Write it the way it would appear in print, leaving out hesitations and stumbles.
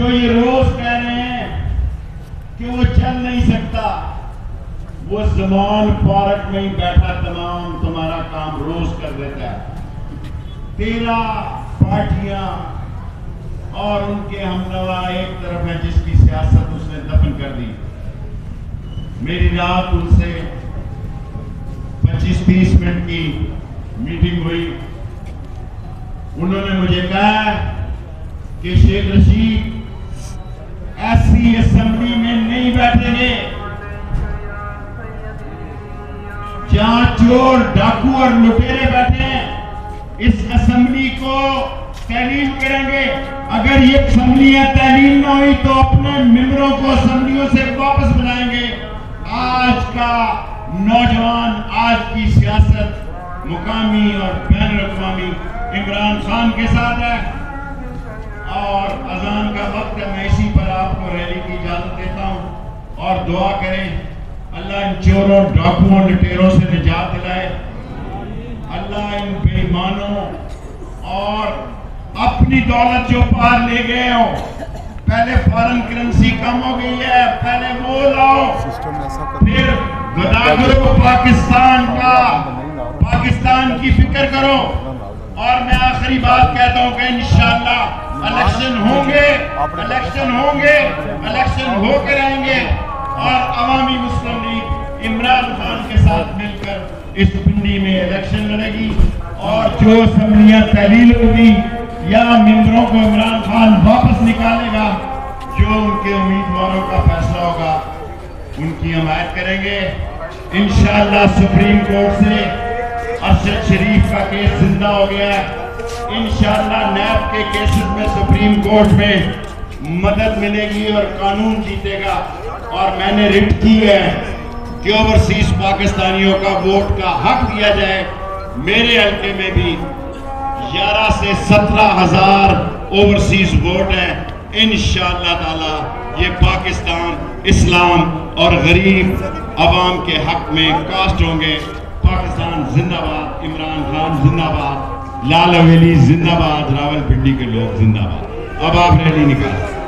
جو یہ روز کہہ رہے ہیں کہ وہ چل نہیں سکتا، وہ زمان پارک میں ہی بیٹھا تمام تمہارا کام روز کر دیتا ہے. 13 پارٹیاں اور ان کے ہمنوا ایک طرف ہے جس کی سیاست اس نے دفن کر دی. میری رات ان سے 25-30 منٹ کی میٹنگ ہوئی. انہوں نے مجھے کہا کہ شیخ رشید ایسی اسمبلی میں نہیں بیٹھیں گے جہاں چور ڈاکو اور لٹیرے بیٹھے ہیں. اس اسمبلی کو تحلیل کریں گے. اگر یہ اسمبلیاں تحلیل نہ ہوئی تو اپنے ممبروں کو اسمبلیوں سے واپس بلائیں گے. آج کا نوجوان، آج کی سیاست مقامی اور بین الاقوامی عمران خان کے ساتھ ہے. اور اذان کا وقت ہے، میں اسی پر آپ کو ریلی کی اجازت دیتا ہوں اور دعا کریں اللہ ان چوروں ڈاکوؤں لٹیروں سے نجات دلائے. اللہ ان بے ایمانوں اور اپنی دولت جو باہر لے گئے ہو، پہلے فارن کرنسی کم ہو گئی ہے، پہلے وہ لاؤ، پھر گدا کرو پاکستان کا، پاکستان کی فکر کرو. اور میں آخری بات کہتا ہوں کہ انشاءاللہ الیکشن ہوں گے، الیکشن ہو کے رہیں گے اور عوامی مسلم لیگ عمران خان کے ساتھ مل کر اس پنڈی میں الیکشن لڑے گی. اور جو اسمبلیاں تحلیل ہوگی یا ممبروں کو عمران خان واپس نکالے گا، جو ان کے امیدواروں کا فیصلہ ہوگا ان کی حمایت کریں گے. انشاءاللہ سپریم کورٹ سے ارشد شریف کا کیس زندہ ہو گیا ہے. انشاءاللہ نیب کے کیسز میں سپریم کورٹ میں مدد ملے گی اور قانون جیتے گا. اور میں نے رٹ کی ہے کہ اوورسیز پاکستانیوں کا ووٹ کا حق دیا جائے. میرے حلقے میں بھی 11 سے 17 ہزار اوورسیز ووٹ ہیں. انشاءاللہ تعالی یہ پاکستان اسلام اور غریب عوام کے حق میں کاسٹ ہوں گے. پاکستان زندہ باد، عمران خان زندہ باد، لال حویلی زندہ باد، راول پنڈی کے لوگ زندہ باد. اب آپ ریلی نکالیں.